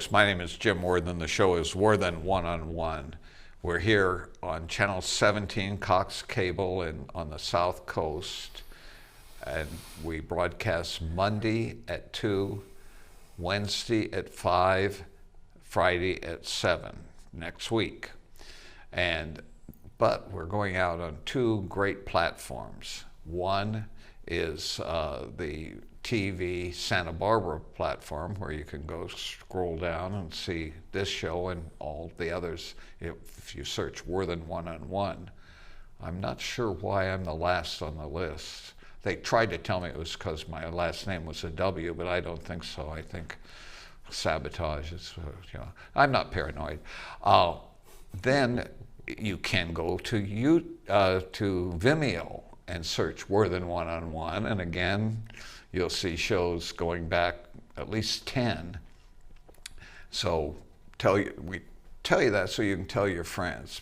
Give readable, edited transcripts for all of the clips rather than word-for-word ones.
folks. My name is Jim Worthen. The show is Worthen One. We're here on Channel 17, Cox Cable, and on the South Coast. And we broadcast Monday at 2, Wednesday at 5, Friday at 7 next week. But we're going out on two great platforms. One is the TV Santa Barbara platform, where you can go scroll down and see this show and all the others if you search Worthen One. I'm not sure why I'm the last on the list. They tried to tell me it was because my last name was a W, but I don't think so. I think sabotage is, I'm not paranoid. Then you can go to Vimeo and search Worthen One, and again, you'll see shows going back at least 10. So we tell you that so you can tell your friends,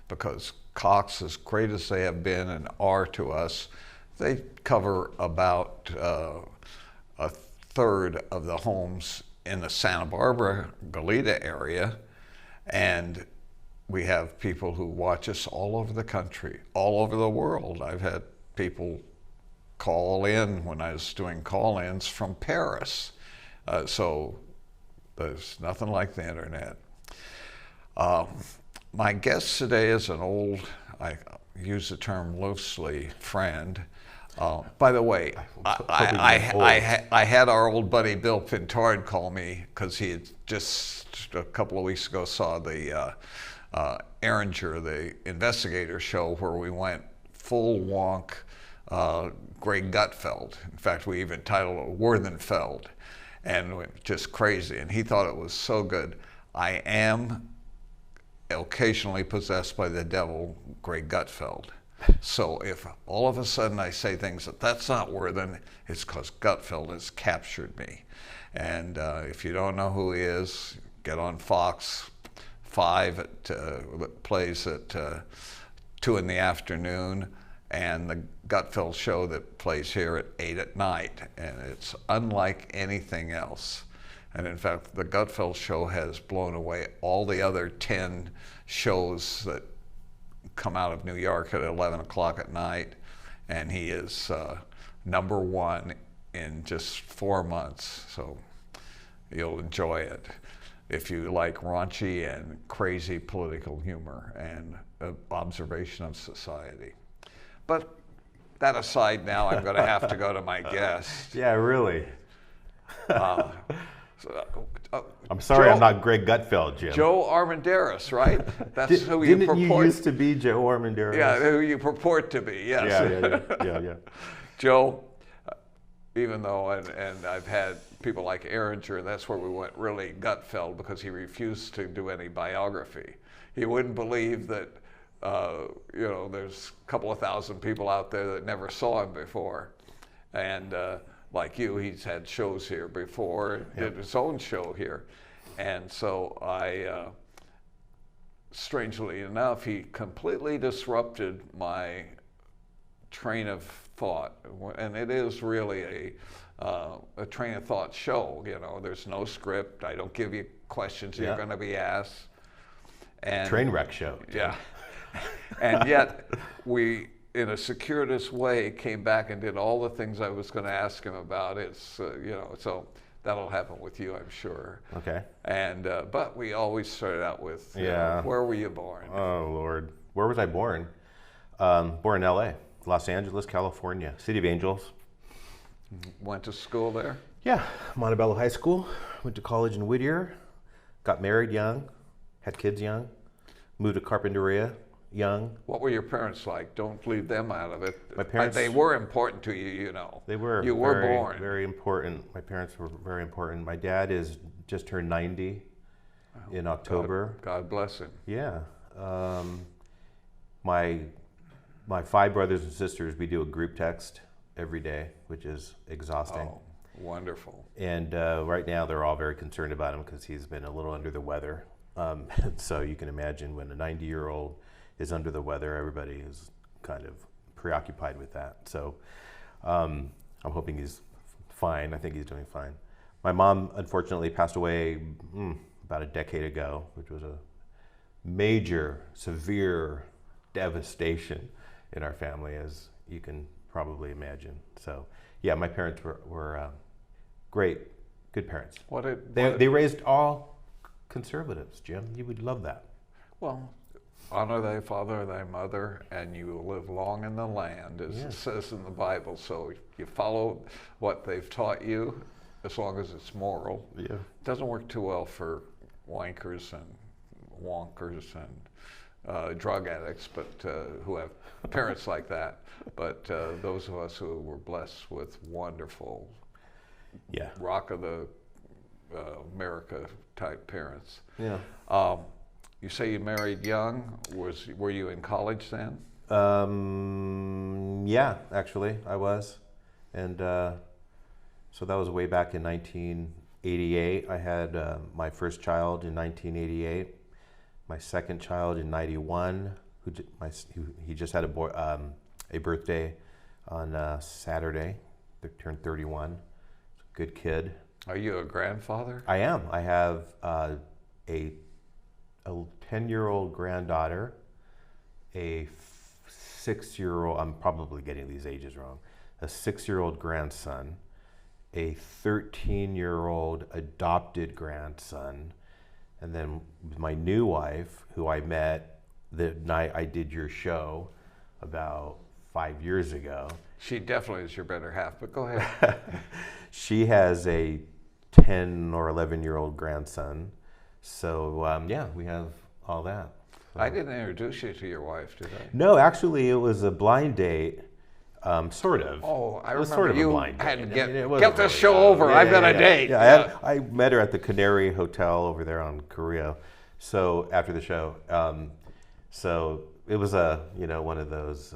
because Cox, as great as they have been and are to us, they cover about a third of the homes in the Santa Barbara, Goleta area, and we have people who watch us all over the country, all over the world. I've had people call in when I was doing call-ins from Paris. So there's nothing like the internet. My guest today is an old, I use the term loosely, friend. By the way, I had our old buddy Bill Pintard call me because he had just a couple of weeks ago saw the Erringer, the investigator show, where we went full wonk Greg Gutfeld. In fact, we even titled it Worthenfeld, and just crazy. And he thought it was so good. I am occasionally possessed by the devil, Greg Gutfeld. So if all of a sudden I say things that's not Worthen, it's because Gutfeld has captured me. And if you don't know who he is, get on Fox 5, it plays at 2 in the afternoon, and the Gutfeld show that plays here at 8 at night, and it's unlike anything else. And in fact, the Gutfeld show has blown away all the other 10 shows that come out of New York at 11 o'clock at night, and he is number one in just 4 months, so you'll enjoy it if you like raunchy and crazy political humor and observation of society. But that aside, now I'm going to have to go to my guest. Yeah, really. I'm sorry, I'm not Greg Gutfeld, Jim. Joe Armendariz, right? That's who you purport. Didn't you used to be Joe Armendariz? Yeah, who you purport to be, yes. Yeah. Joe, even though, and I've had people like Erringer, that's where we went really Gutfeld, because he refused to do any biography. He wouldn't believe that there's a couple of thousand people out there that never saw him before. And like you, he's had shows here before, did his own show here. And so strangely enough, he completely disrupted my train of thought. And it is really a train of thought show. There's no script. I don't give you questions you're going to be asked. And train wreck show. Yeah. And yet we, in a circuitous way, came back and did all the things I was going to ask him about. So that'll happen with you, I'm sure. Okay. And but we always started out with, where were you born? Oh Lord, where was I born? Born in L.A., Los Angeles, California, City of Angels. Went to school there? Yeah, Montebello High School. Went to college in Whittier. Got married young. Had kids young. Moved to Carpinteria young. What were your parents like? Don't leave them out of it. My parents, they were important to you, They were. You were born. Very important. My parents were very important. My dad is just turned 90 in October. God bless him. Yeah. My 5 brothers and sisters, we do a group text every day, which is exhausting. Oh, wonderful. And right now they're all very concerned about him because he's been a little under the weather. So you can imagine when a 90-year-old is under the weather, everybody is kind of preoccupied with that. So I'm hoping he's fine. I think he's doing fine. My mom, unfortunately, passed away about a decade ago, which was a major, severe devastation in our family, as you can probably imagine. So, yeah, my parents were great, good parents. They raised all conservatives, Jim. You would love that. Well, honor thy father and thy mother, and you will live long in the land, as it says in the Bible. So you follow what they've taught you, as long as it's moral. Yeah. It doesn't work too well for wankers and wonkers and drug addicts, but who have parents like that. But those of us who were blessed with wonderful, rock of the America type parents. Yeah. You say you married young. Were you in college then? Yeah, actually, I was, and so that was way back in 1988. I had my first child in 1988. My second child in '91. He just had a birthday on Saturday. They turned 31. Good kid. Are you a grandfather? I am. I have a 10-year-old granddaughter, a 6-year-old, I'm probably getting these ages wrong, a 6-year-old grandson, a 13-year-old adopted grandson, and then my new wife, who I met the night I did your show about 5 years ago. She definitely is your better half, but go ahead. She has a 10 or 11-year-old grandson. So, yeah, we have all that. So. I didn't introduce you to your wife, did I? No, actually, it was a blind date, sort of. Oh, I it was remember sort of you a blind had date. to I mean, it get wasn't this really show over. I've got a date. Yeah, I met her at the Canary Hotel over there on Carrillo. So after the show, so it was one of those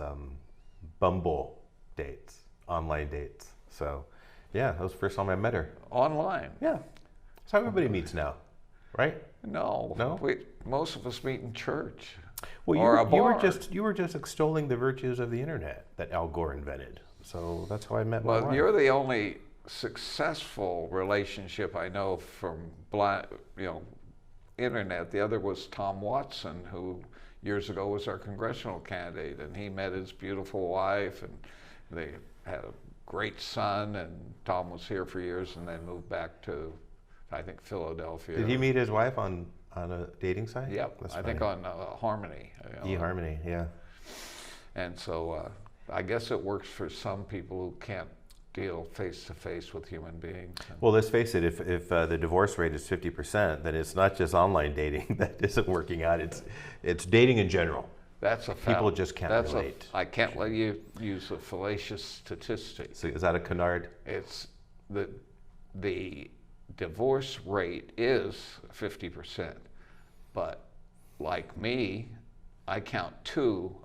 Bumble dates, online dates. So, yeah, that was the first time I met her. Online? Yeah. That's how everybody meets now, right? No. No? Most of us meet in church. Well, or a bar. you were just extolling the virtues of the internet that Al Gore invented. So that's how I met my wife. Well, you're the only successful relationship I know from internet. The other was Tom Watson, who years ago was our congressional candidate, and he met his beautiful wife, and they had a great son, and Tom was here for years and then moved back to, I think, Philadelphia. Did he meet his wife on a dating site? Yep, I think on Harmony. eHarmony, yeah. And so I guess it works for some people who can't deal face to face with human beings. Well, let's face it, if the divorce rate is 50%, then it's not just online dating that isn't working out, it's dating in general. That's a People just can't relate. I can't let you use a fallacious statistic. So is that a canard? It's the divorce rate is 50%, but like me, I count 2.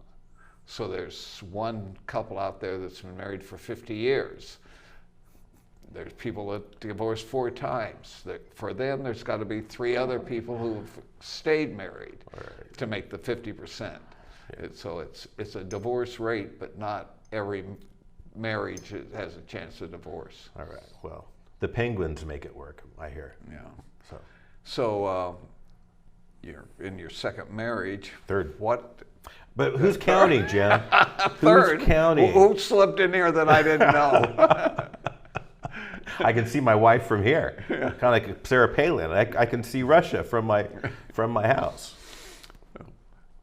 So there's one couple out there that's been married for 50 years. There's people that divorced 4 times. For them, there's got to be 3 other people who've stayed married to make the 50%. Yeah. So it's a divorce rate, but not every marriage has a chance of divorce. All right. Well, the Penguins make it work, I hear. Yeah. So you're in your second marriage. Third. What? But who's counting, Jim? Third. Who's counting? Who slipped in here that I didn't know? I can see my wife from here, kind of like Sarah Palin. I can see Russia from my house.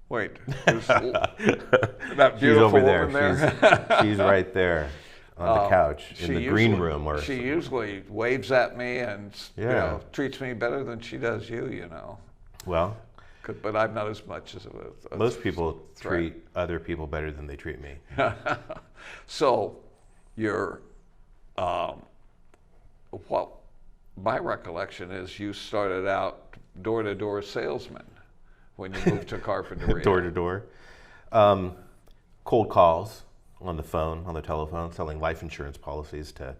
Wait, that beautiful She's over there. woman there? She's right there on the couch in the green room. She usually waves at me and treats me better than she does you. Well. But I'm not as much as a most people treat other people better than they treat me. So, my recollection is you started out door-to-door salesman when you moved to Carpinteria. Door-to-door. Cold calls on the phone, on the telephone, selling life insurance policies to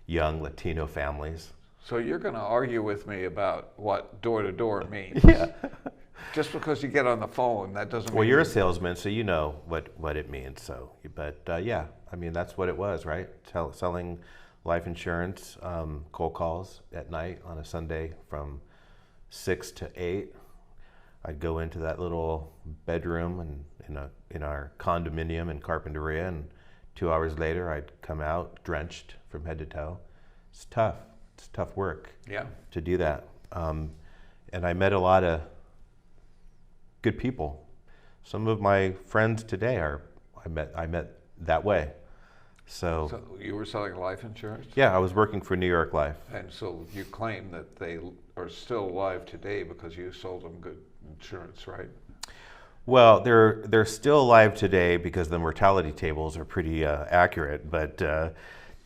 young Latino families. So you're going to argue with me about what door-to-door means. Yeah. Just because you get on the phone, that doesn't mean... Well, you're a salesman, so you know what it means. So, but yeah, I mean, that's what it was, right? Selling life insurance, cold calls at night on a Sunday from 6 to 8, I'd go into that little bedroom and in our condominium in Carpinteria, and 2 hours later I'd come out drenched from head to toe. It's tough. It's tough work. Yeah. To do that. And I met a lot of good people. Some of my friends today I met that way. So you were selling life insurance? Yeah, I was working for New York Life. And so you claim that they are still alive today because you sold them good insurance, right? Well, they're still alive today because the mortality tables are pretty accurate, but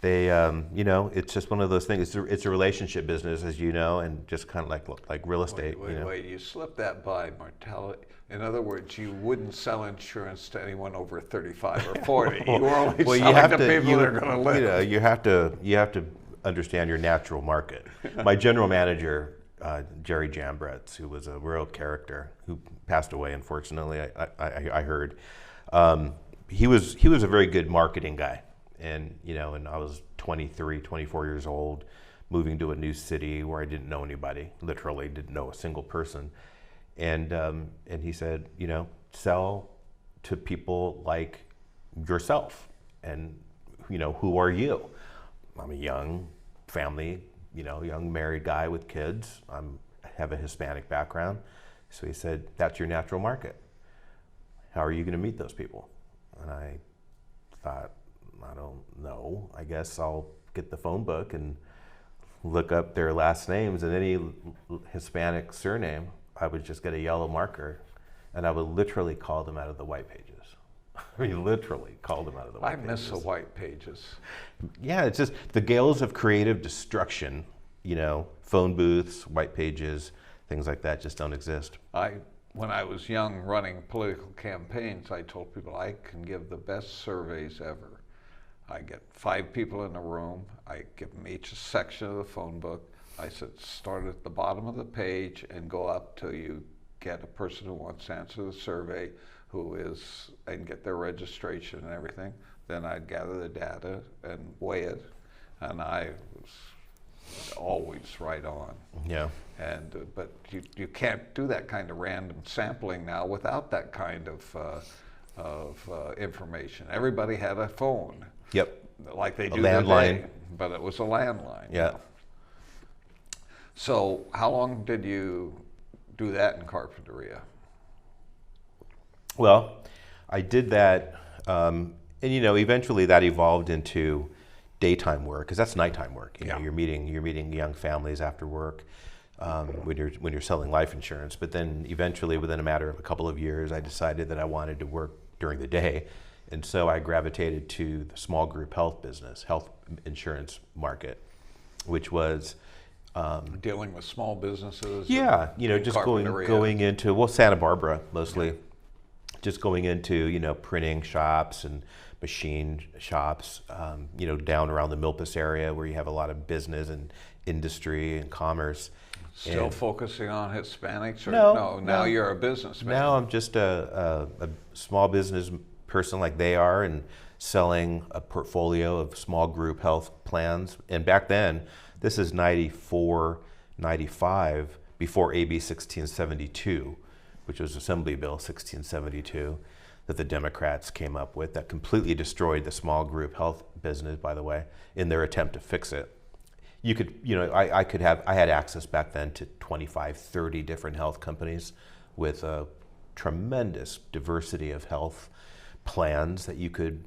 they, it's just one of those things. It's a relationship business, as you know, and just kind of like real estate. Wait, you slipped that by mortality. In other words, you wouldn't sell insurance to anyone over 35 or 40. You were only selling to people that are going to live. You have to understand your natural market. My general manager, Jerry Jambretz, who was a real character, who passed away, unfortunately, I heard. He was a very good marketing guy. And I was 23, 24 years old, moving to a new city where I didn't know anybody, literally didn't know a single person. And he said, sell to people like yourself. And, who are you? I'm a young family, young married guy with kids. I have a Hispanic background. So he said, that's your natural market. How are you going to meet those people? And I thought, I don't know. I guess I'll get the phone book and look up their last names, and any Hispanic surname, I would just get a yellow marker, and I would literally call them out of the white pages. I mean, literally call them out of the white pages. I miss the white pages. Yeah, it's just the gales of creative destruction, phone booths, white pages, things like that just don't exist. When I was young running political campaigns, I told people I can give the best surveys ever. I get 5 people in a room. I give them each a section of the phone book. I said, start at the bottom of the page and go up till you get a person who wants to answer the survey, and get their registration and everything. Then I'd gather the data and weigh it, and I was always right on. Yeah. But you can't do that kind of random sampling now without that kind of information. Everybody had a phone. Yep. Like they do landline. today, but it was a landline. Yeah. So how long did you do that in Carpinteria? Well, I did that, and eventually that evolved into daytime work, because that's nighttime work. You're meeting young families after work when you're selling life insurance. But then eventually, within a matter of a couple of years, I decided that I wanted to work during the day. And so I gravitated to the small group health business, health insurance market, which was dealing with small businesses. Yeah, just going into Santa Barbara mostly, just going into printing shops and machine shops, down around the Milpas area where you have a lot of business and industry and commerce. Still focusing on Hispanics? Or No. Now you're a businessman. Now I'm just a small business person like they are, and selling a portfolio of small group health plans. And back then, this is 94, 95, before AB 1672, which was Assembly Bill 1672 that the Democrats came up with, that completely destroyed the small group health business, by the way, in their attempt to fix it. You could, I had access back then to 25, 30 different health companies with a tremendous diversity of health plans that you could,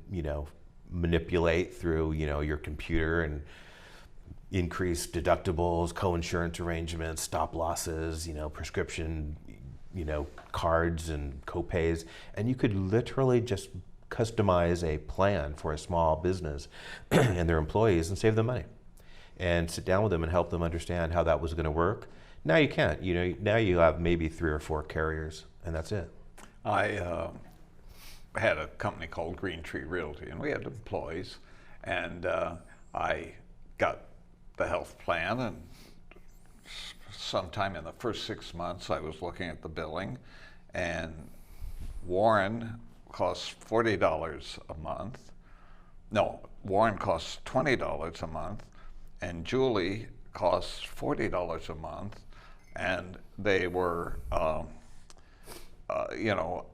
manipulate through, your computer, and increase deductibles, co-insurance arrangements, stop losses, prescription, cards and co-pays. And you could literally just customize a plan for a small business and their employees and save them money, and sit down with them and help them understand how that was going to work. Now you can't. Now you have maybe 3 or 4 carriers, and that's it. I had a company called Green Tree Realty, and we had employees, and I got the health plan, and sometime in the first 6 months I was looking at the billing, and Warren costs $40 a month. No, Warren costs $20 a month, and Julie costs $40 a month, and they were, you know,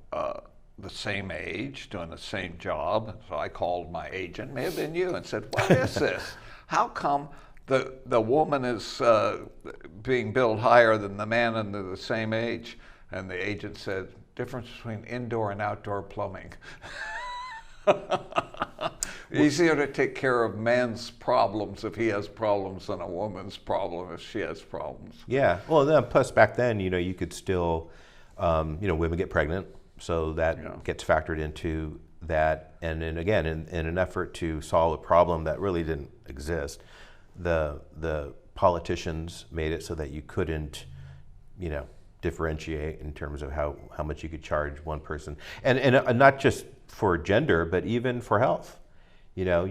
the same age, doing the same job. So I called my agent, may have been you, and said, "What is this? How come the woman is being billed higher than the man under the same age?" And the agent said, "Difference between indoor and outdoor plumbing." Easier to take care of man's problems if he has problems than a woman's problem if she has problems. Yeah. Well, then plus back then, you know, you could still, you know, women get pregnant, so that gets factored into that. And then again, in an effort to solve a problem that really didn't exist, the politicians made it so that you couldn't, you know, differentiate in terms of how much you could charge one person, and not just for gender, but even for health. You know,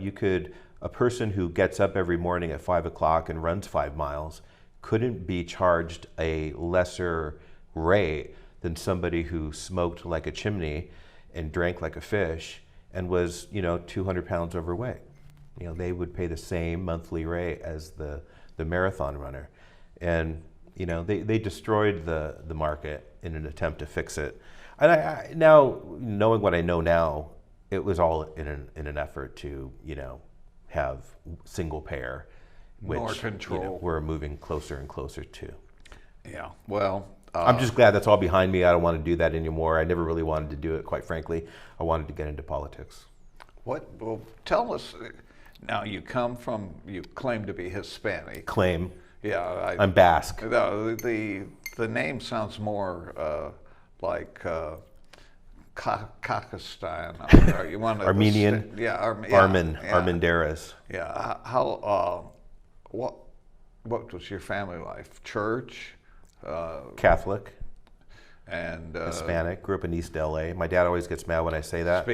a person who gets up every morning at 5 o'clock and runs 5 miles couldn't be charged a lesser rate than somebody who smoked like a chimney and drank like a fish and was, you know, 200 pounds overweight. You know, they would pay the same monthly rate as the marathon runner. And, you know, they destroyed the market in an attempt to fix it. And I now, knowing what I know now, it was all in an effort to, you know, have single payer, which more control. You know, we're moving closer and closer to. Yeah, well, I'm just glad that's all behind me. I don't want to do that anymore. I never really wanted to do it, quite frankly. I wanted to get into politics. Well, tell us. Now you claim to be Hispanic. Claim. Yeah, I'm Basque. The name sounds more like Kazakhstan. Or you want Armenian. Armendariz. Yeah. What was your family life? Church. Catholic. And Hispanic. Grew up in East LA. My dad always gets mad when I say that.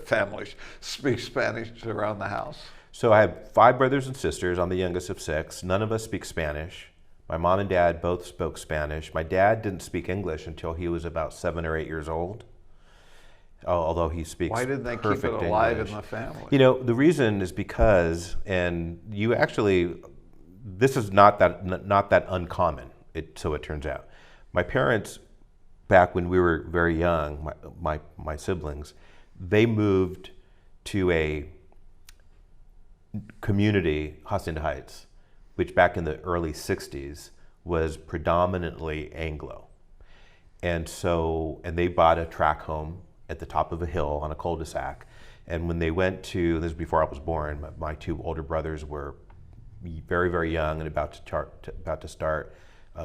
Families speak Spanish around the house. So I have 5 brothers and sisters. I'm the youngest of 6. None of us speak Spanish. My mom and dad both spoke Spanish. My dad didn't speak English until he was about 7 or 8 years old, although he speaks perfect English. Why didn't they keep it alive in the family? You know, the reason is because, and you actually, this is not that uncommon, so it turns out. My parents, back when we were very young, my siblings, they moved to a community, Hacienda Heights, which back in the early 60s was predominantly Anglo. And they bought a tract home at the top of a hill on a cul-de-sac. And when they went to, this is before I was born, my 2 older brothers were very, very young and about to start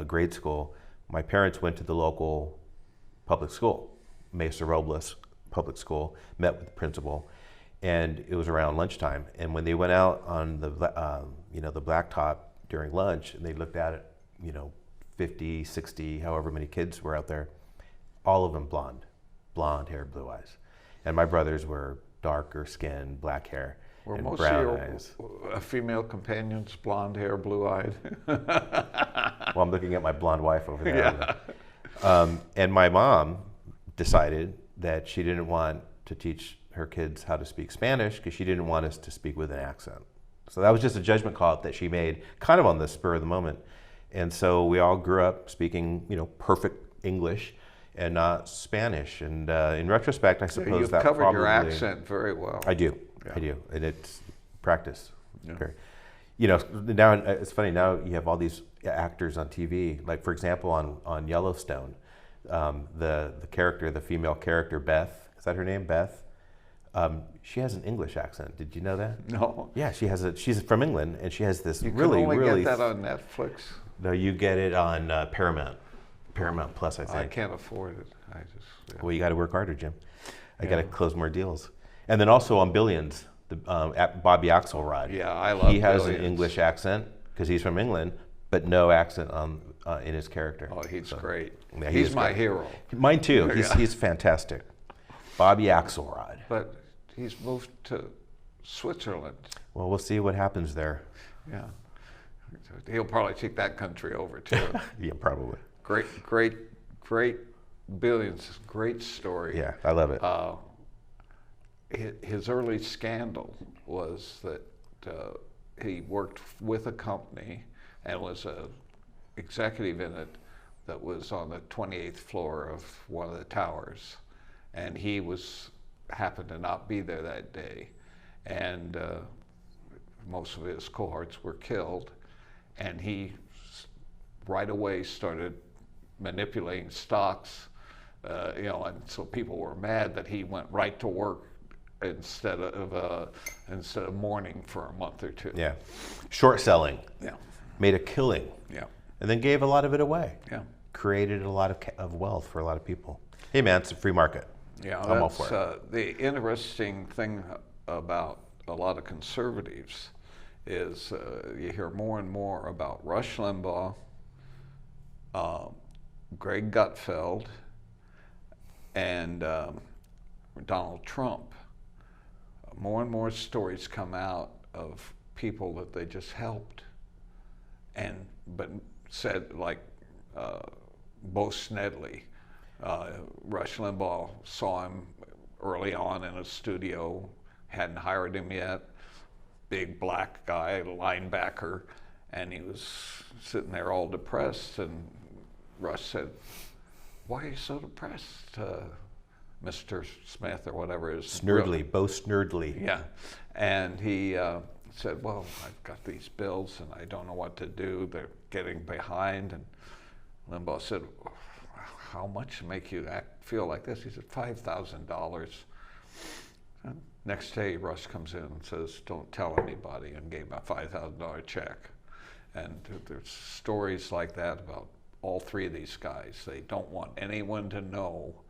grade school. My parents went to the local public school, Mesa Robles Public School, met with the principal, and it was around lunchtime. And when they went out on the the blacktop during lunch, and they looked at it, 50, 60, however many kids were out there, all of them blonde hair, blue eyes. And my brothers were darker skin, black hair, were and most brown of your eyes. Female companions blonde hair, blue eyed? Well, I'm looking at my blonde wife over there. Yeah. And my mom decided that she didn't want to teach her kids how to speak Spanish because she didn't want us to speak with an accent. So that was just a judgment call that she made kind of on the spur of the moment. And so we all grew up speaking, perfect English and not Spanish. And in retrospect, I suppose You've that covered probably... your accent very well. I do. Yeah. I do. And it's practice. Yeah. Now it's funny, now you have all these actors on TV. Like, for example, on Yellowstone, the female character, Beth, is that her name, Beth? She has an English accent. Did you know that? No. Yeah, she's from England, and she has this You really, can only really... get that on Netflix? No, you get it on Paramount Plus, I think. I can't afford it. Well, you got to work harder, Jim. I got to close more deals. And then also on Billions, Bobby Axelrod. Yeah, I love He has Billions. an English accent because he's from England, but no accent in his character. Oh, he's great. Yeah, he's my hero. Mine too. Yeah. He's fantastic. Bobby Axelrod. But he's moved to Switzerland. Well, we'll see what happens there. Yeah. He'll probably take that country over too. Yeah, probably. Great Billions. Great story. Yeah, I love it. His early scandal was that he worked with a company and was executive in it that was on the 28th floor of one of the towers, and he happened to not be there that day, and most of his cohorts were killed, and he right away started manipulating stocks, and so people were mad that he went right to work instead of mourning for a month or two. Yeah, short selling. Yeah, made a killing. yeah, And then gave a lot of it away. yeah. Created a lot of wealth for a lot of people. Hey man, it's a free market. Yeah, I'm all that's for it. the interesting thing about a lot of conservatives is you hear more and more about Rush Limbaugh, Greg Gutfeld, and Donald Trump. More and more stories come out of people that they just helped, but said, like Bo Snedley. Rush Limbaugh saw him early on in a studio, hadn't hired him yet, big black guy, linebacker, and he was sitting there all depressed, and Rush said, "Why are you so depressed, Mr. Smith," or whatever it is. Snerdley, Bo Snerdley. Yeah, and he said, "Well, I've got these bills and I don't know what to do. They're getting behind." And Limbaugh said, "How much to make you feel like this?" He said, $5,000. Next day, Rush comes in and says, "Don't tell anybody," and gave him a $5,000 check. And there's stories like that about all three of these guys. They don't want anyone to know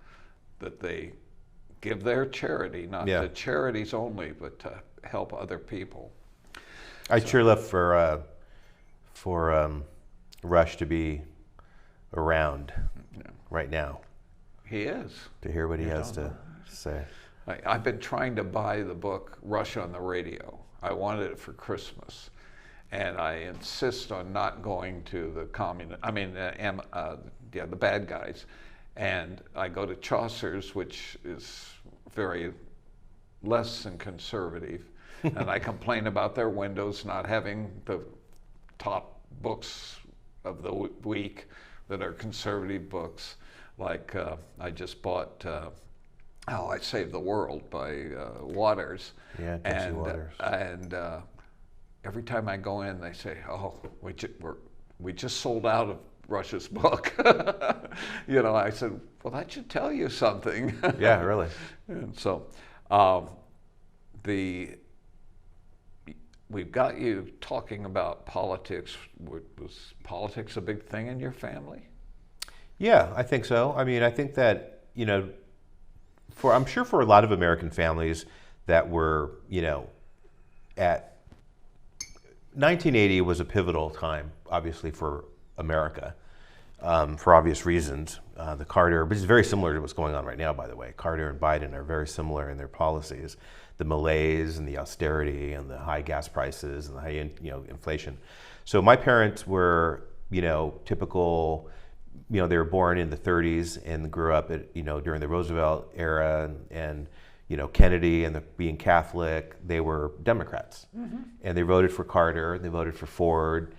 that they give their charity, not to charities only, but to help other people. I'd sure love for Rush to be around right now. He is. To hear what he has to say. I've been trying to buy the book Rush on the Radio. I wanted it for Christmas, and I insist on not going to the the bad guys. And I go to Chaucer's, which is very less than conservative, and I complain about their windows not having the top books of the week that are conservative books. Like I just bought How I Saved the World by Waters. Yeah, and Waters. And every time I go in, they say, "Oh, we just sold out of Rush's book." I said, "Well, that should tell you something." Yeah, really. And so, we've got you talking about politics. Was politics a big thing in your family? Yeah, I think so. I mean, I think that, I'm sure for a lot of American families that were, at 1980 was a pivotal time, obviously, for America, for obvious reasons. The Carter, which is very similar to what's going on right now, by the way. Carter and Biden are very similar in their policies. The malaise and the austerity and the high gas prices and the high, inflation. So my parents were, typical. They were born in the 30s and grew up during the Roosevelt era and Kennedy and being Catholic. They were Democrats, and they voted for Carter. They voted for Ford,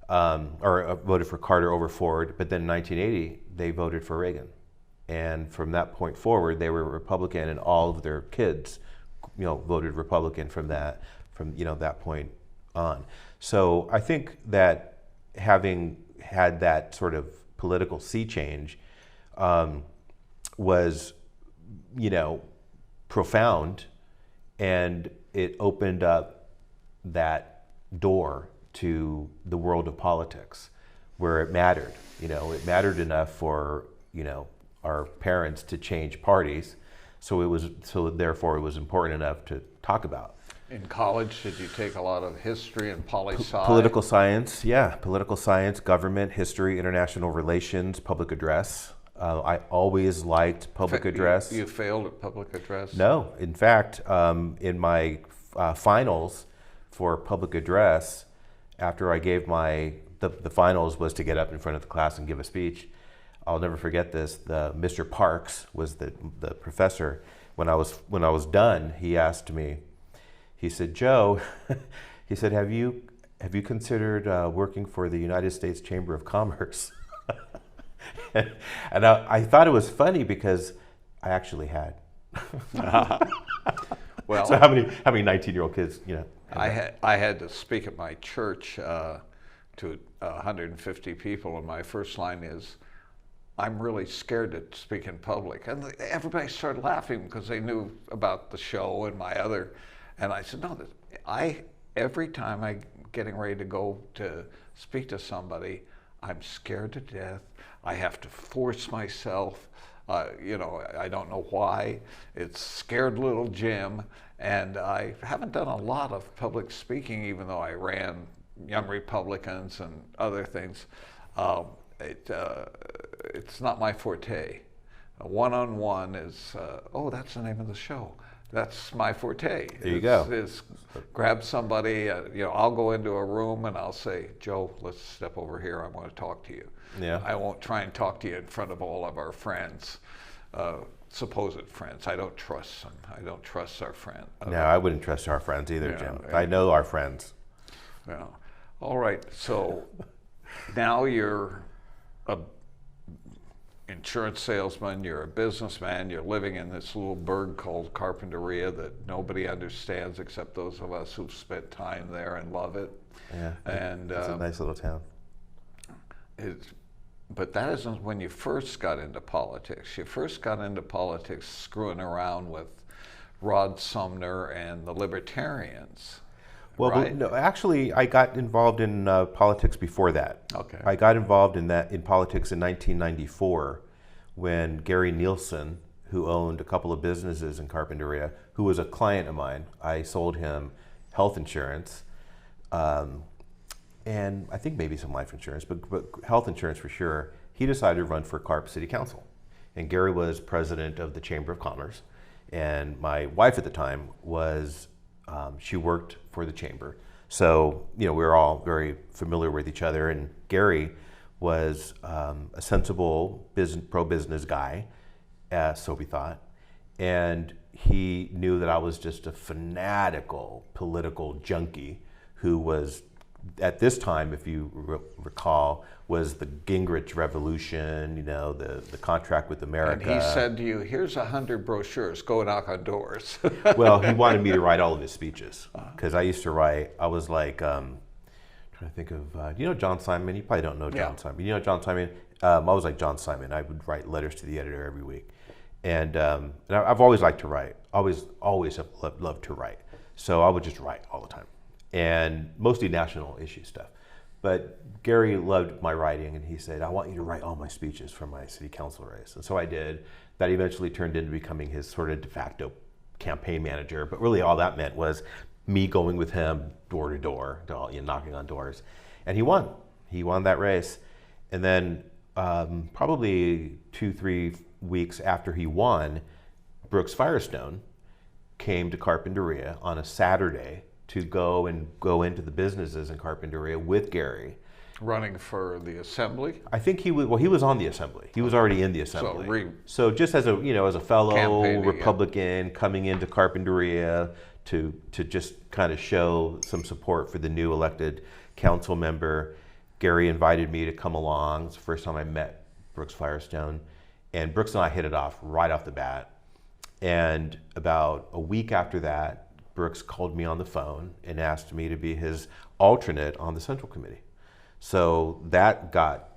voted for Carter over Ford. But then in 1980, they voted for Reagan, and from that point forward, they were Republican, and all of their kids, voted Republican from that point on. So I think that having had that sort of political sea change was, profound, and it opened up that door to the world of politics, where it mattered. It mattered enough for our parents to change parties, so therefore it was important enough to talk about. In college, did you take a lot of history and poli-sci? Political science, yeah. Political science, government, history, international relations, public address. I always liked public address. You failed at public address? No. In fact, in my finals for public address, after I gave the finals was to get up in front of the class and give a speech. I'll never forget this. Mr. Parks was the professor. When I was done, he asked me, he said, "Joe," he said, have you have you considered working for the United States Chamber of Commerce? And I thought it was funny because I actually had. Well, So how many 19-year-old kids, I had to speak at my church to 150 people, and my first line is, "I'm really scared to speak in public." And everybody started laughing because they knew about the show and my other. And I said, "No, every time I'm getting ready to go to speak to somebody, I'm scared to death. I have to force myself. I don't know why. It's scared little Jim." And I haven't done a lot of public speaking, even though I ran Young Republicans and other things. It's not my forte. One-on-one is, that's the name of the show. That's my forte. There you go. Is grab somebody, I'll go into a room and I'll say, "Joe, let's step over here. I want to talk to you." Yeah. I won't try and talk to you in front of all of our friends, supposed friends. I don't trust them. I don't trust our friends. No, I wouldn't trust our friends either, Yeah, Jim. yeah. I know our friends. Yeah. All right. So now you're a insurance salesman, you're a businessman, you're living in this little burg called Carpinteria that nobody understands except those of us who've spent time there and love it. Yeah, And it's a nice little town. but that isn't when you first got into politics. You first got into politics screwing around with Rod Sumner and the Libertarians. Well, right? no, actually, I got involved in politics before that. Okay. I got involved in politics in 1994 when Gary Nielsen, who owned a couple of businesses in Carpinteria, who was a client of mine, I sold him health insurance, and I think maybe some life insurance, but health insurance for sure. He decided to run for Carp City Council, and Gary was president of the Chamber of Commerce, and my wife at the time was. She worked for the chamber. So, we were all very familiar with each other. And Gary was a sensible pro-business guy, so we thought. And he knew that I was just a fanatical political junkie who was, at this time, if you recall, was the Gingrich Revolution, the contract with America. And he said to you, "Here's 100 brochures, go knock on doors." Well, he wanted me to write all of his speeches because I used to write. I was like, trying to think of, John Simon? You probably don't know John Simon. You know John Simon? I was like John Simon. I would write letters to the editor every week. And I've always liked to write, always have loved to write. So I would just write all the time, and mostly national issue stuff. But Gary loved my writing, and he said, "I want you to write all my speeches for my city council race." And so I did. That eventually turned into becoming his sort of de facto campaign manager. But really all that meant was me going with him door to door, knocking on doors. And he won. He won that race. And then probably 2-3 weeks after he won, Brooks Firestone came to Carpinteria on a Saturday to go into the businesses in Carpinteria with Gary. Running for the assembly? I think he was on the assembly. He was already in the assembly. So just as a fellow Republican coming into Carpinteria to just kind of show some support for the new elected council member, Gary invited me to come along. It's the first time I met Brooks Firestone. And Brooks and I hit it off right off the bat. And about a week after that, Brooks called me on the phone and asked me to be his alternate on the Central Committee. So that got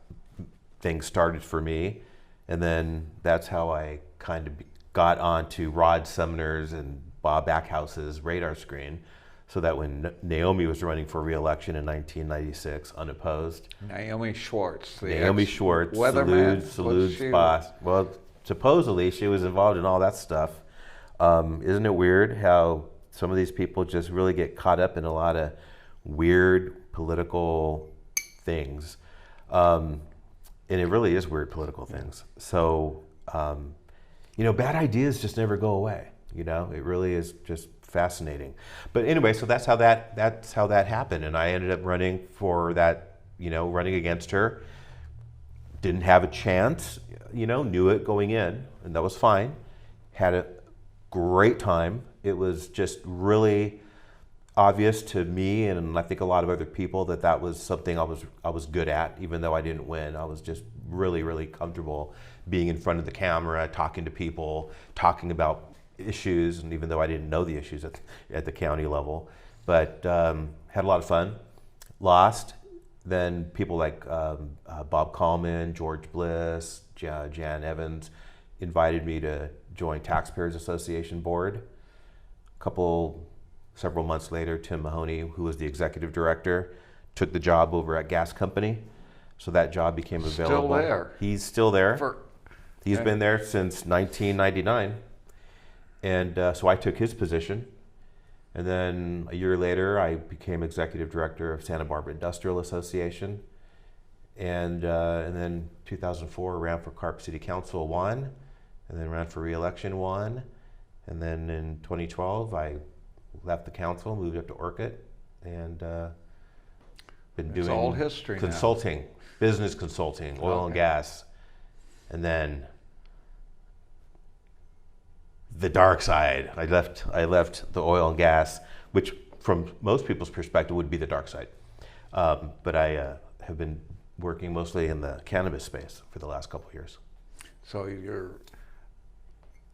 things started for me. And then that's how I kind of got onto Rod Sumner's and Bob Backhouse's radar screen. So that when Naomi was running for re-election in 1996, unopposed. Naomi Schwartz. Salud's boss. Well, supposedly she was involved in all that stuff. Isn't it weird how some of these people just really get caught up in a lot of weird political things? And it really is weird political things. So, bad ideas just never go away. It really is just fascinating. But anyway, so that's how that happened. And I ended up running for that, running against her. Didn't have a chance, knew it going in, and that was fine. Had a great time. It was just really, obvious to me, and I think a lot of other people, that was something I was good at, even though I didn't win. I was just really, really comfortable being in front of the camera, talking to people, talking about issues, and even though I didn't know the issues at the county level, but had a lot of fun. Lost. Then people like Bob Kallman, George Bliss, Jan Evans invited me to join Taxpayers Association board. Several months later, Tim Mahoney, who was the executive director, took the job over at Gas Company. So that job became available. Still there. He's still there. He's been there since 1999. And so I took his position. And then a year later, I became executive director of Santa Barbara Industrial Association. And then 2004, ran for Carp City Council, won. And then ran for re-election, won. And then in 2012, I left the council, moved up to Orchid, and been doing all history consulting, business consulting, oil and gas. And then the dark side. I left the oil and gas, which from most people's perspective would be the dark side. But I have been working mostly in the cannabis space for the last couple of years. So you're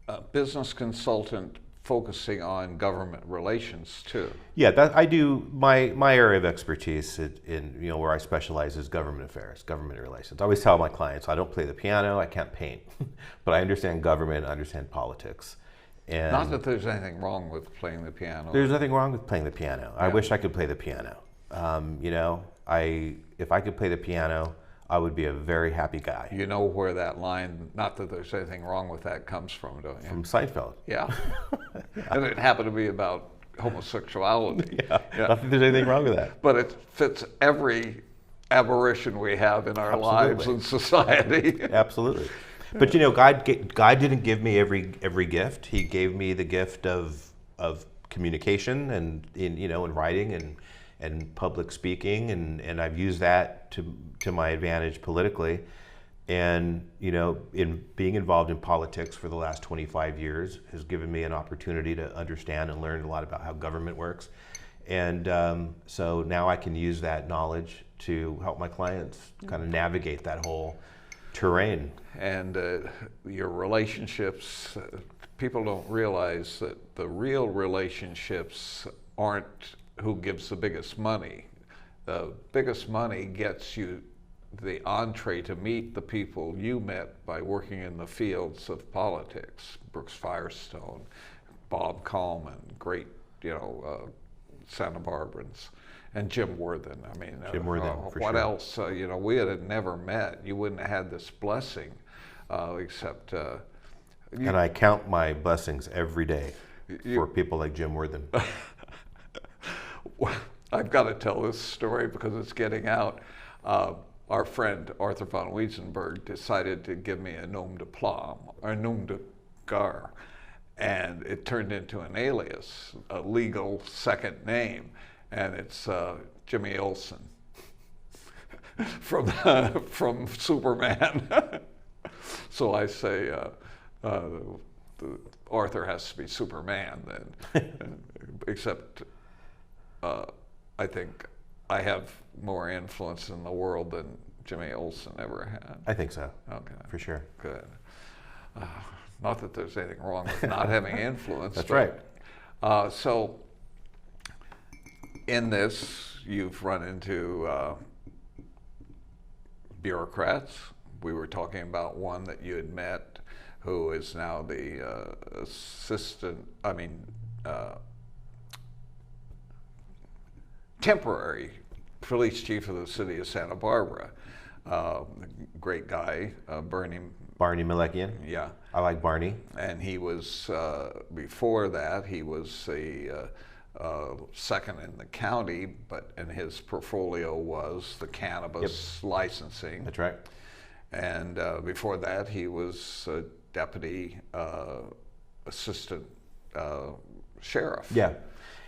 a business consultant focusing on government relations too. Yeah, I do. My area of expertise in where I specialize is government affairs, government relations. I always tell my clients, I don't play the piano, I can't paint, but I understand government, I understand politics. And not that there's anything wrong with playing the piano. There's nothing wrong with playing the piano. Yeah. I wish I could play the piano. If I could play the piano, I would be a very happy guy. You know where that line, not that there's anything wrong with that, comes from, don't you? From Seinfeld. Yeah. And it happened to be about homosexuality. Yeah. Not that there's anything wrong with that. But it fits every aberration we have in our lives and society. Absolutely. But God didn't give me every gift. He gave me the gift of communication and in writing and public speaking, and I've used that to my advantage politically. And in being involved in politics for the last 25 years has given me an opportunity to understand and learn a lot about how government works. And so now I can use that knowledge to help my clients kind of navigate that whole terrain. And your relationships, people don't realize that the real relationships aren't who gives the biggest money. The biggest money gets you the entree to meet the people you met by working in the fields of politics. Brooks Firestone, Bob Kallman, great, Santa Barbarans, and Jim Worthen. I mean, Jim Worthen, for what sure. else? We had never met. You wouldn't have had this blessing, except. And I count my blessings every day for people like Jim Worthen. I've got to tell this story because it's getting out. Our friend Arthur von Wiesenberg decided to give me a nom de plume, or nom de guerre, and it turned into an alias, a legal second name, and it's Jimmy Olsen from Superman. So I say Arthur has to be Superman then, except I think I have more influence in the world than Jimmy Olsen ever had. I think so. Okay. For sure. Good. Not that there's anything wrong with not having influence. That's right. So in this, you've run into bureaucrats. We were talking about one that you had met who is now the temporary police chief of the city of Santa Barbara. Great guy, Barney Malakian. Yeah. I like Barney. And he was, before that, he was the second in the county, and his portfolio was the cannabis licensing. That's right. And before that, he was a deputy assistant sheriff. Yeah.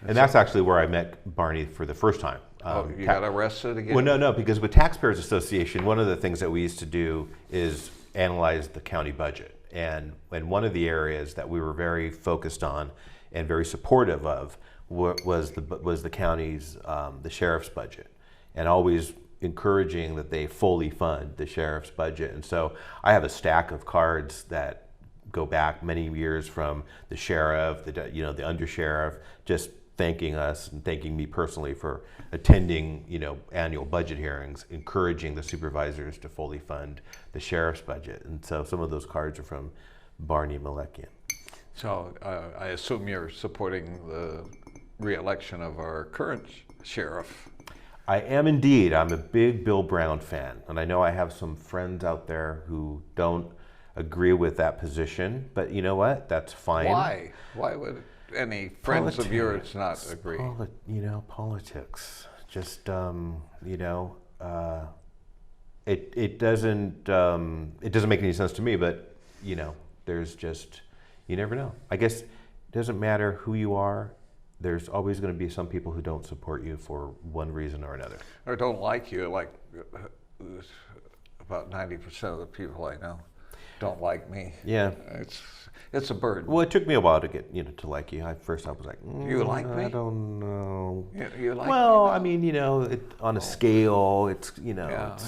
And that's actually where I met Barney for the first time. You got arrested again? Well, no, because with Taxpayers Association, one of the things that we used to do is analyze the county budget. And one of the areas that we were very focused on and very supportive of was the county's the sheriff's budget, and always encouraging that they fully fund the sheriff's budget. And so I have a stack of cards that go back many years from the sheriff, the undersheriff, just thanking us and thanking me personally for attending annual budget hearings, encouraging the supervisors to fully fund the sheriff's budget. And so some of those cards are from Barney Malekian. So I assume you're supporting the re-election of our current sheriff. I am indeed. I'm a big Bill Brown fan, and I know I have some friends out there who don't agree with that position, but you know what? That's fine. Why? Why would any friends of yours not agree? Politics. Just it doesn't make any sense to me. But there's just, you never know. I guess it doesn't matter who you are. There's always going to be some people who don't support you for one reason or another. Or don't like you. Like about 90% of the people I know don't like me. Yeah. It's a burden. Well, it took me a while to get to like you. First I was like, you like me? I don't know. You like well, me? I mean, on a scale, it's Yeah,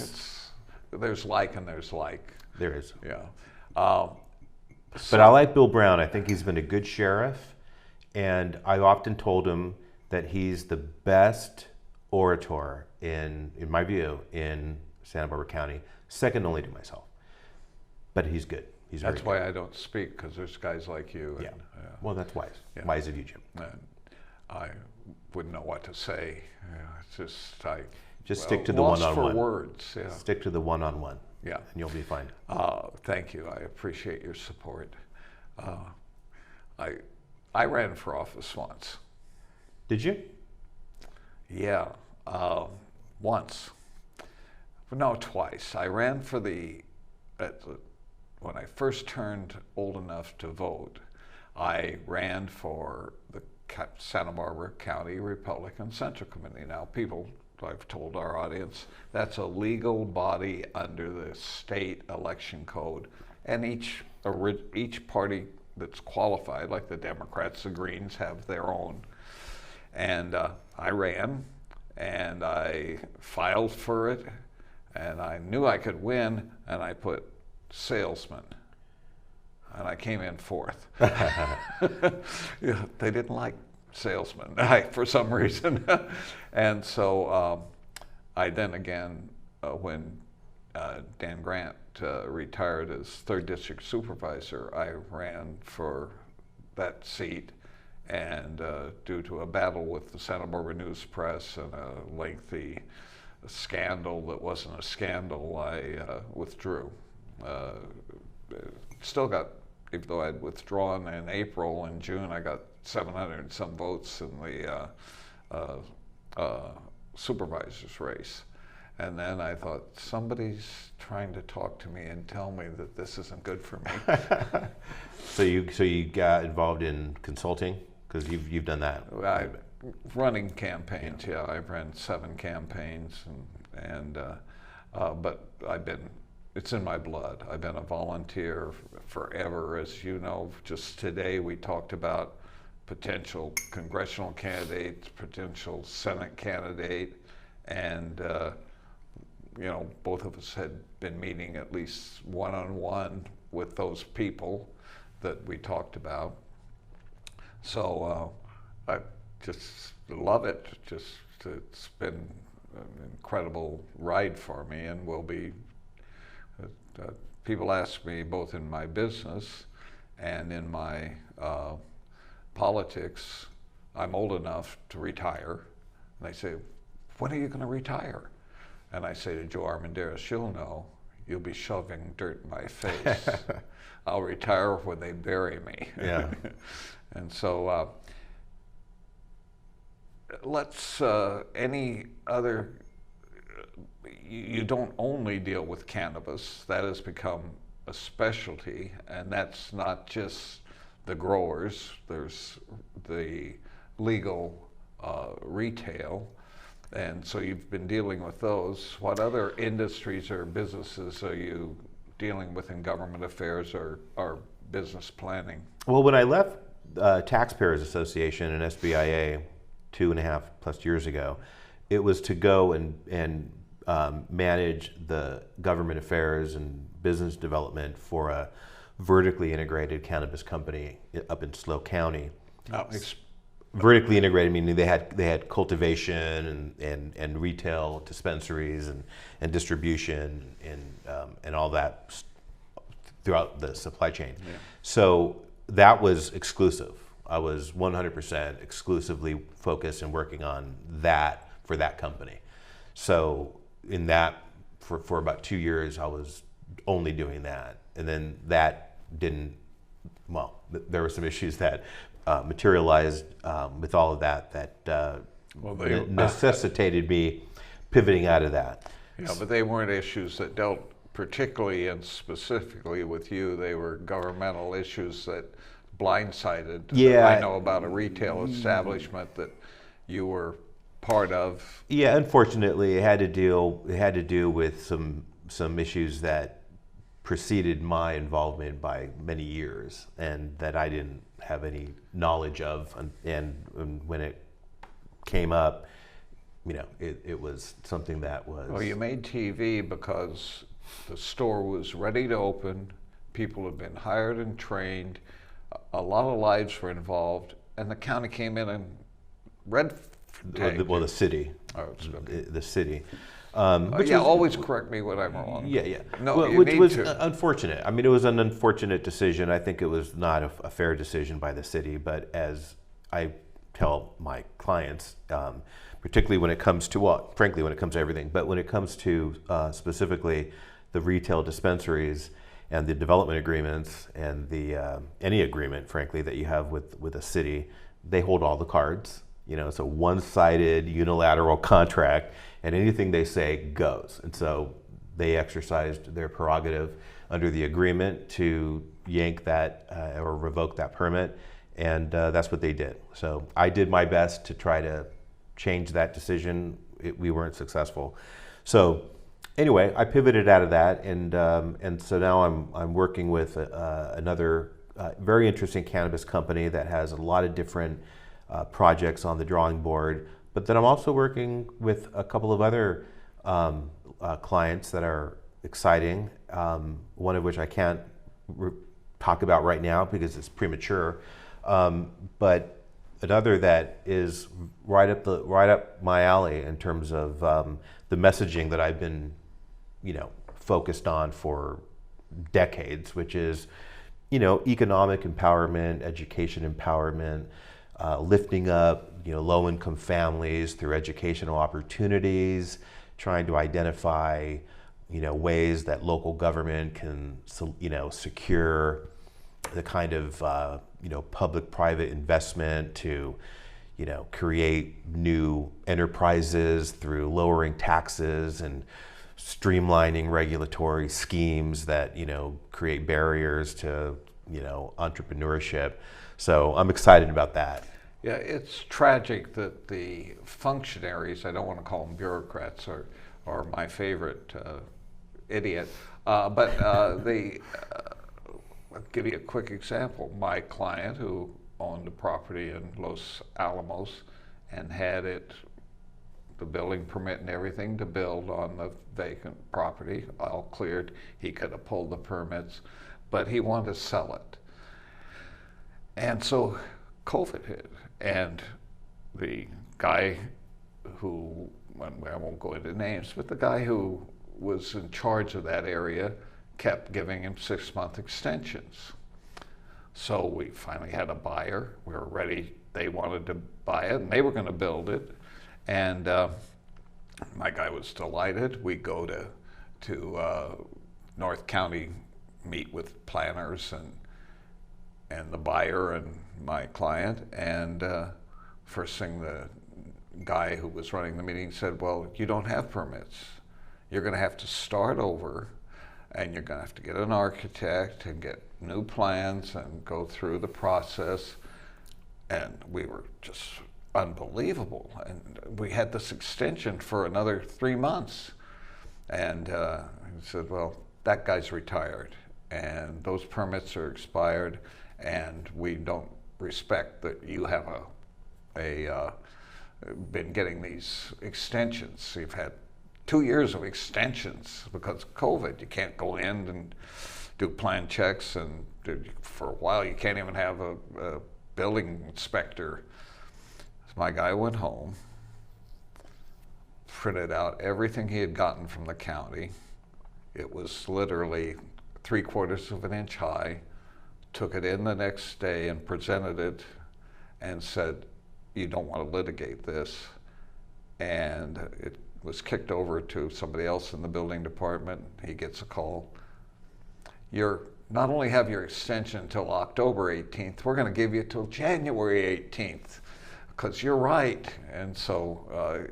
there's like and there's like. There is. Yeah. But I like Bill Brown. I think he's been a good sheriff. And I often told him that he's the best orator in my view, in Santa Barbara County, second only to myself. But he's good. That's why I don't speak, because there's guys like you. And, yeah. Well, that's wise. Yeah. Wise of you, Jim. And I wouldn't know what to say. It's just stick to the one-on-one. For words. Yeah. Stick to the one-on-one. Yeah. And you'll be fine. Thank you. I appreciate your support. I ran for office once. Did you? Yeah, once. No, twice. I ran for when I first turned old enough to vote, I ran for the Santa Barbara County Republican Central Committee. Now, I've told our audience, that's a legal body under the state election code, and each party that's qualified, like the Democrats, the Greens, have their own. And I ran, and I filed for it, and I knew I could win, and I put salesman, and I came in fourth. Yeah, they didn't like salesmen for some reason. And so I then again, when Dan Grant retired as 3rd District Supervisor, I ran for that seat, and due to a battle with the Santa Barbara News Press and a lengthy scandal that wasn't a scandal, I withdrew. Still got, even though I'd withdrawn in April and June, I got 700 and some votes in the supervisor's race. And then I thought, somebody's trying to talk to me and tell me that this isn't good for me. So you got involved in consulting, because you've done that. Running campaigns, yeah. I've ran 7 campaigns, but it's in my blood. I've been a volunteer forever, as you know. Just today we talked about potential congressional candidates, potential Senate candidate, and both of us had been meeting at least one-on-one with those people that we talked about. So I just love it. It's been an incredible ride for me, and will be. People ask me, both in my business and in my politics, I'm old enough to retire. And they say, when are you going to retire? And I say to Joe Armendariz, you'll know. You'll be shoving dirt in my face. I'll retire when they bury me. Yeah. And so any other, you don't only deal with cannabis. That has become a specialty, and that's not just the growers. There's the legal retail, and so you've been dealing with those. What other industries or businesses are you dealing with in government affairs or business planning? Well, when I left Taxpayers Association and SBIA 2.5+ years ago, it was to go and manage the government affairs and business development for a vertically integrated cannabis company up in SLO County. Oh, vertically integrated meaning they had cultivation and retail dispensaries and distribution and all that throughout the supply chain. Yeah. So that was exclusive. I was 100% exclusively focused and working on that for that company. So in that, for about 2 years, I was only doing that. And then that didn't, well, there were some issues that materialized with all of that necessitated me pivoting out of that. Yeah, but they weren't issues that dealt particularly and specifically with you. They were governmental issues that blindsided. Yeah. I know about a retail establishment that you were part of. Yeah, unfortunately, it had to do with some issues that preceded my involvement by many years, and that I didn't have any knowledge of. And when it came up, it was something that was. Well, you made TV because the store was ready to open. People had been hired and trained. A lot of lives were involved, and the county came in and red tagged. Well, the city. Oh, it's okay. The city. Always correct me when I'm wrong. Yeah. No, well, you which need was to. unfortunate. I mean, it was an unfortunate decision. I think it was not a fair decision by the city. But as I tell my clients, particularly when it comes to, well, frankly, when it comes to everything, but when it comes to specifically the retail dispensaries and the development agreements and the any agreement, frankly, that you have with a city, they hold all the cards. It's a one-sided unilateral contract, and anything they say goes. And so they exercised their prerogative under the agreement to yank that or revoke that permit, and that's what they did. So I did my best to try to change that decision. We weren't successful. So anyway, I pivoted out of that, and so now I'm working with another very interesting cannabis company that has a lot of different projects on the drawing board, but then I'm also working with a couple of other clients that are exciting, one of which I can't talk about right now because it's premature, but another that is right up my alley in terms of the messaging that I've been focused on for decades, which is economic empowerment, education empowerment, lifting up low-income families through educational opportunities, trying to identify ways that local government can secure the kind of public-private investment to create new enterprises through lowering taxes and streamlining regulatory schemes that create barriers to entrepreneurship. So I'm excited about that. Yeah, it's tragic that the functionaries, I don't want to call them bureaucrats, are my favorite idiot, but I'll give you a quick example. My client, who owned a property in Los Alamos and had the building permit and everything to build on the vacant property, all cleared, he could have pulled the permits, but he wanted to sell it. And so COVID hit, and the guy who, I won't go into names, but the guy who was in charge of that area kept giving him 6-month extensions. So we finally had a buyer. We were ready. They wanted to buy it, and they were going to build it. And my guy was delighted. We go to North County, meet with planners and the buyer and my client, and first thing the guy who was running the meeting said, well, you don't have permits. You're going to have to start over, and you're going to have to get an architect and get new plans and go through the process. And we were just unbelievable. And we had this extension for another 3 months. And he said, well, that guy's retired, and those permits are expired, and we don't respect that you have been getting these extensions. You've had 2 years of extensions because of COVID. You can't go in and do plan checks, and for a while you can't even have a building inspector. So my guy went home, printed out everything he had gotten from the county. It was literally 3/4 of an inch high, took it in the next day and presented it and said, you don't want to litigate this. And it was kicked over to somebody else in the building department. He gets a call. You're not only have your extension until October 18th, we're going to give you till January 18th because you're right. And so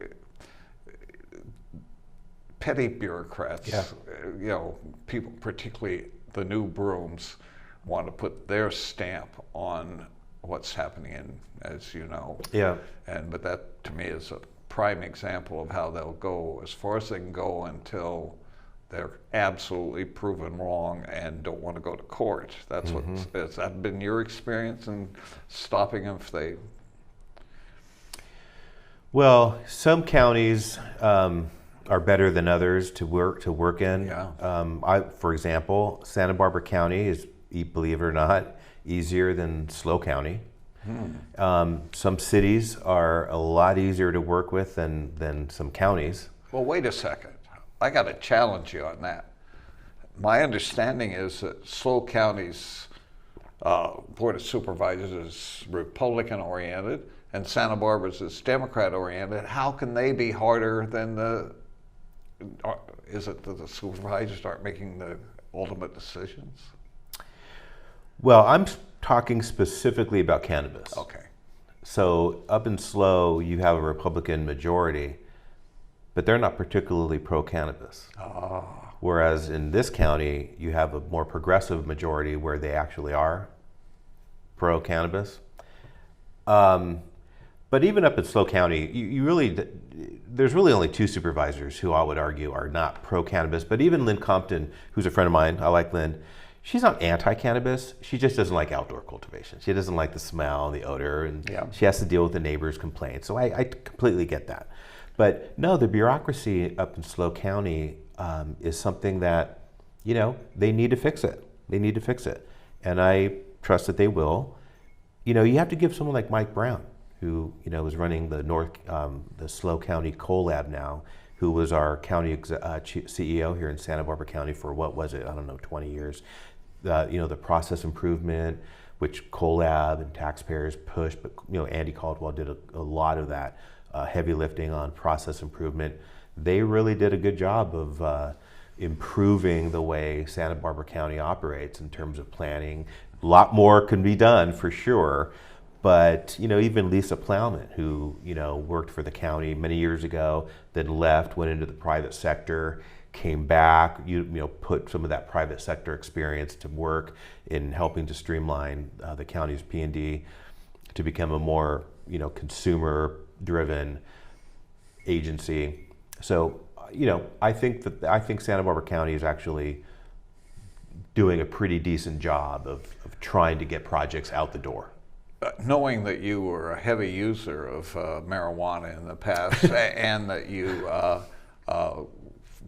petty bureaucrats, you know, people, particularly the new brooms, want to put their stamp on what's happening in, as you know. Yeah. But that to me is a prime example of how they'll go as far as they can go until they're absolutely proven wrong and don't want to go to court. That's has that been your experience in stopping them if they? Well, some counties are better than others to work in. Yeah. For example, Santa Barbara County is, believe it or not, easier than SLO County. Some cities are a lot easier to work with than some counties. Well, wait a second. I got to challenge you on that. My understanding is that SLO County's Board of Supervisors is Republican-oriented and Santa Barbara's is Democrat-oriented. How can they be harder than is it that the supervisors aren't making the ultimate decisions? Well, I'm talking specifically about cannabis. Okay. So up in SLO, you have a Republican majority, but they're not particularly pro-cannabis. Whereas in this county, you have a more progressive majority where they actually are pro-cannabis. But even up in SLO County, there's really only 2 supervisors who I would argue are not pro-cannabis. But even Lynn Compton, who's a friend of mine, I like Lynn, she's not anti-cannabis. She just doesn't like outdoor cultivation. She doesn't like the smell and the odor, and she has to deal with the neighbors' complaints. So I completely get that. But no, the bureaucracy up in SLO County is something that, you know, they need to fix it. They need to fix it. And I trust that they will. You know, you have to give someone like Mike Brown, who, you know, is running the the SLO County Coal Lab now, who was our county CEO here in Santa Barbara County for, what was it, I don't know, 20 years. You know, the process improvement, which Coal Lab and taxpayers pushed, but, you know, Andy Caldwell did a lot of that heavy lifting on process improvement. They really did a good job of improving the way Santa Barbara County operates in terms of planning. A lot more can be done for sure, but, you know, even Lisa Plowman, who, you know, worked for the county many years ago, then left, went into the private sector, came back, you know, put some of that private sector experience to work in helping to streamline the county's P&D to become a more, you know, consumer-driven agency. So, you know, I think Santa Barbara County is actually doing a pretty decent job of trying to get projects out the door. Knowing that you were a heavy user of marijuana in the past and that you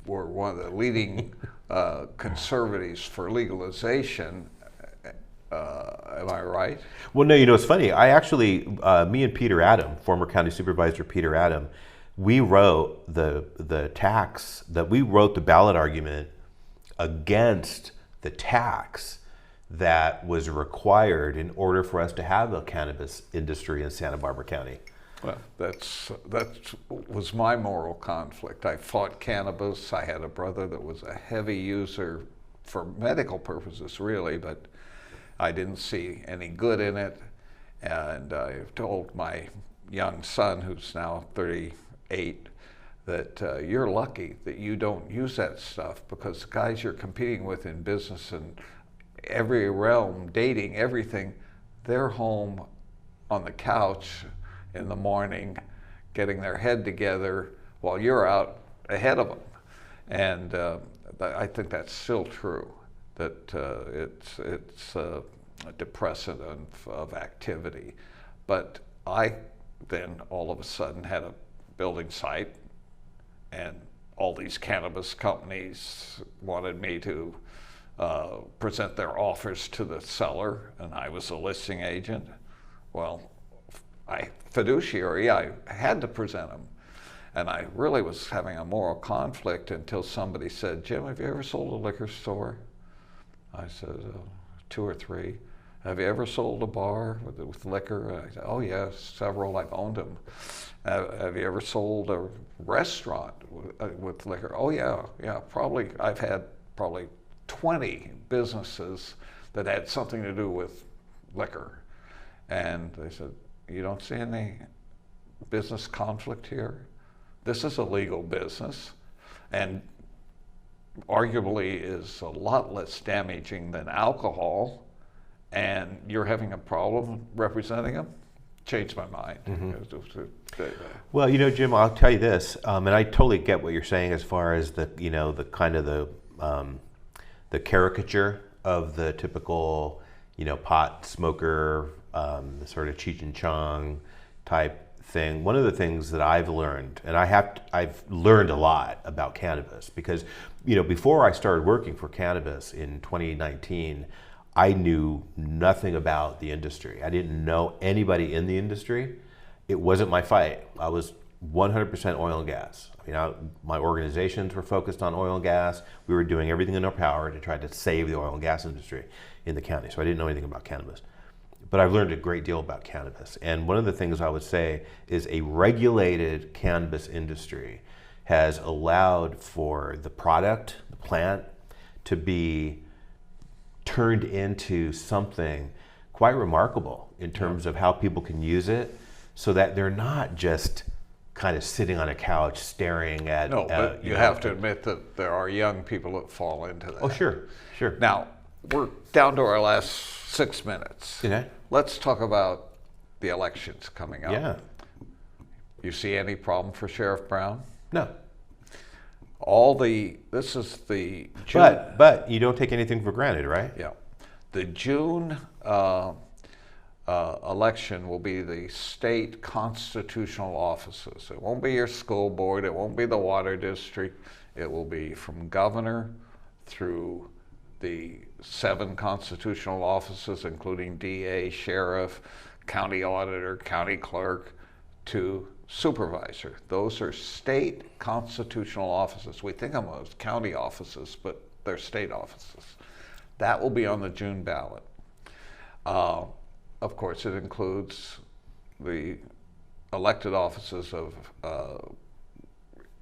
were one of the leading conservatives for legalization, am I right? Well, no, you know, it's funny. I actually, me and Peter Adam, former county supervisor Peter Adam, we wrote the ballot argument against the tax that was required in order for us to have a cannabis industry in Santa Barbara County. Well, that was my moral conflict. I fought cannabis. I had a brother that was a heavy user for medical purposes, really, but I didn't see any good in it. And I've told my young son, who's now 38, that you're lucky that you don't use that stuff, because the guys you're competing with in business and every realm, dating, everything, they're home on the couch in the morning getting their head together while you're out ahead of them. And I think that's still true, that it's a depressant of activity. But I then all of a sudden had a building site, and all these cannabis companies wanted me to present their offers to the seller, and I was a listing agent. Well, I had to present them. And I really was having a moral conflict until somebody said, Jim, have you ever sold a liquor store? I said, 2 or 3. Have you ever sold a bar with liquor? I said, oh yes, several, I've owned them. Have you ever sold a restaurant with liquor? Oh yeah, probably. I've had probably 20 businesses that had something to do with liquor. And they said, you don't see any business conflict here? This is a legal business, and arguably is a lot less damaging than alcohol, and you're having a problem representing them? Changed my mind. Well, Jim, I'll tell you this, and I totally get what you're saying as far as the kind of the caricature of the typical, pot smoker, the sort of Cheech and Chong type thing. One of the things that I've learned, and I've learned a lot about cannabis, because before I started working for cannabis in 2019, I knew nothing about the industry. I didn't know anybody in the industry. It wasn't my fight. I was 100% oil and gas. My organizations were focused on oil and gas. We were doing everything in our power to try to save the oil and gas industry in the county. So I didn't know anything about cannabis. But I've learned a great deal about cannabis. And one of the things I would say is a regulated cannabis industry has allowed for the product, the plant, to be turned into something quite remarkable in terms of how people can use it, so that they're not just kind of sitting on a couch staring at... No, but you have to admit that there are young people that fall into that. Oh, sure. Now, we're down to our last 6 minutes. Okay. Let's talk about the elections coming up. Yeah. You see any problem for Sheriff Brown? No. This is the June. But you don't take anything for granted, right? Yeah. The June election will be the state constitutional offices. It won't be your school board. It won't be the water district. It will be from governor through the 7 constitutional offices, including DA, sheriff, county auditor, county clerk, to supervisor. Those are state constitutional offices. We think of them as county offices, but they're state offices. That will be on the June ballot. Of course, it includes the elected offices of,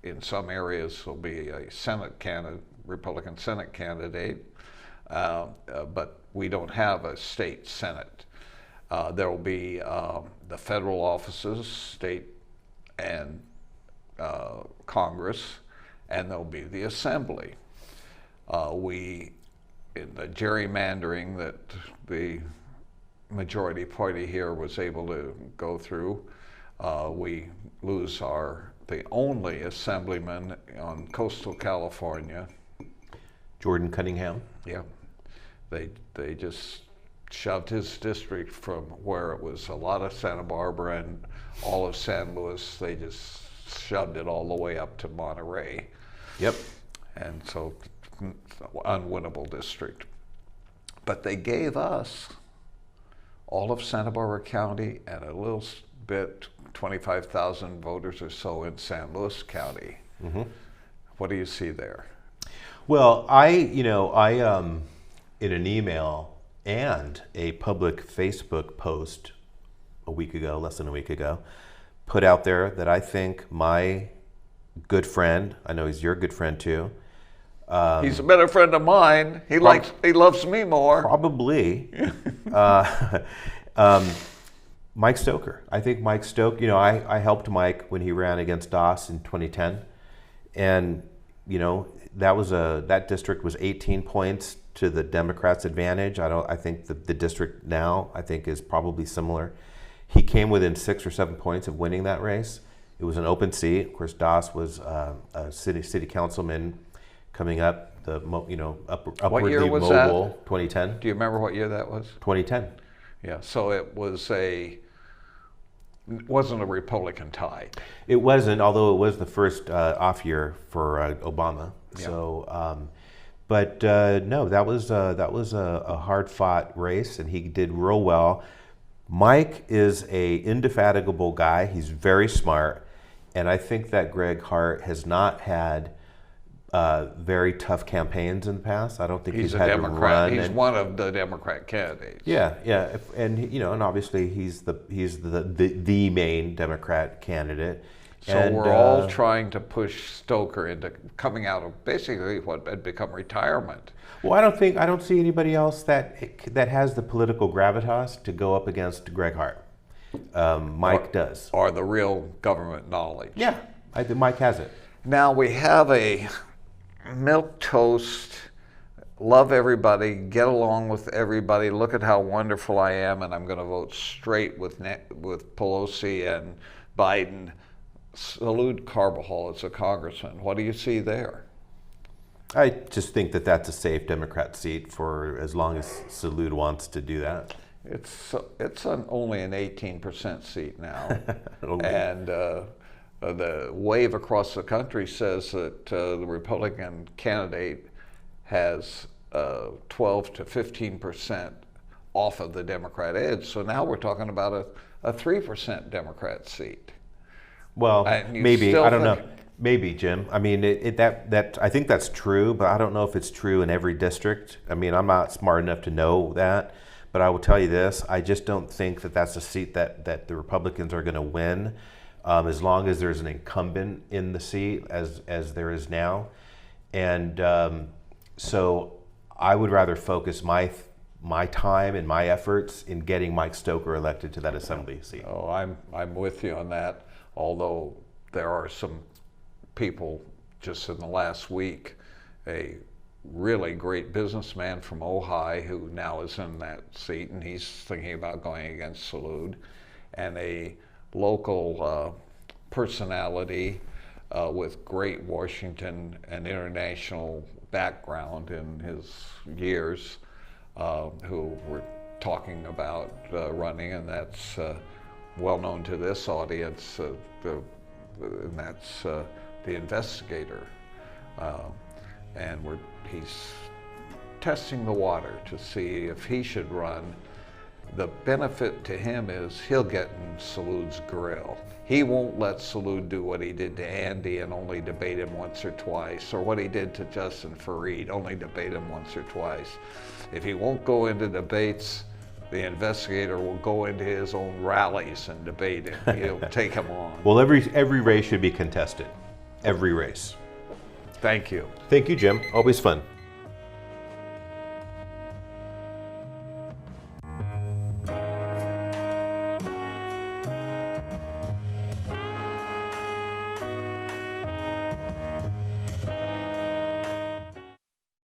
in some areas, will be a Senate candidate, Republican Senate candidate, but we don't have a state Senate. There will be the federal offices, state and Congress, and there'll be the Assembly. In the gerrymandering that the majority party here was able to go through, we lose the only assemblyman on coastal California. Jordan Cunningham. Yeah, they just shoved his district from where it was a lot of Santa Barbara and all of San Luis. They just shoved it all the way up to Monterey. Yep. And so, unwinnable district. But they gave us all of Santa Barbara County and a little bit, 25,000 voters or so in San Luis County. Mm-hmm. What do you see there? Well, I in an email and a public Facebook post less than a week ago, put out there that I think my good friend, I know he's your good friend too. He's a better friend of mine. He loves me more. Probably. Mike Stoker. I think Mike Stoker, I helped Mike when he ran against Doss in 2010. And, that district was 18 points to the Democrats' advantage. I think the district now, is probably similar. He came within 6 or 7 points of winning that race. It was an open seat. Of course, Doss was a city councilman coming up, upwardly was mobile, that? 2010. Do you remember what year that was? 2010. Yeah, so it was a wasn't a Republican tie. It wasn't, although it was the first off year for Obama. Yeah. So, no, that was a hard fought race, and he did real well. Mike is a indefatigable guy. He's very smart, and I think that Greg Hart has not had very tough campaigns in the past. I don't think he's a had Democrat. to run. He's one of the Democrat candidates. Yeah, yeah, and and obviously he's the main Democrat candidate. So and, we're all trying to push Stoker into coming out of basically what had become retirement. Well, I don't see anybody else that has the political gravitas to go up against Greg Hart. Mike does. Or the real government knowledge. Yeah, I think Mike has it. Now we have a milquetoast, love everybody, get along with everybody, look at how wonderful I am, and I'm going to vote straight with Pelosi and Biden. Salud Carbajal as a congressman. What do you see there? I just think that that's a safe Democrat seat for as long as Salud wants to do that. It's only an 18% seat now, Okay. and the wave across the country says that the Republican candidate has 12 to 15% off of the Democrat edge. So now we're talking about a 3% Democrat seat. Well, And you maybe, still I don't know. think- Maybe, Jim. I mean, that I think that's true, but I don't know if it's true in every district. I mean, I'm not smart enough to know that, but I will tell you this: I just don't think that that's a seat that the Republicans are going to win, as long as there's an incumbent in the seat, as there is now. And so, I would rather focus my time and my efforts in getting Mike Stoker elected to that assembly seat. Oh, I'm with you on that. Although there are some people just in the last week, a really great businessman from Ojai who now is in that seat, and he's thinking about going against Salud, and a local personality with great Washington and international background in his years, who we're talking about running, and that's well known to this audience, and that's the investigator. And he's testing the water to see if he should run. The benefit to him is he'll get in Salud's grill. He won't let Salud do what he did to Andy and only debate him once or twice, or what he did to Justin Fareed, only debate him once or twice. If he won't go into debates, the investigator will go into his own rallies and debate him. He'll take him on. Well, every race should be contested. Every race. Thank you. Thank you, Jim. Always fun.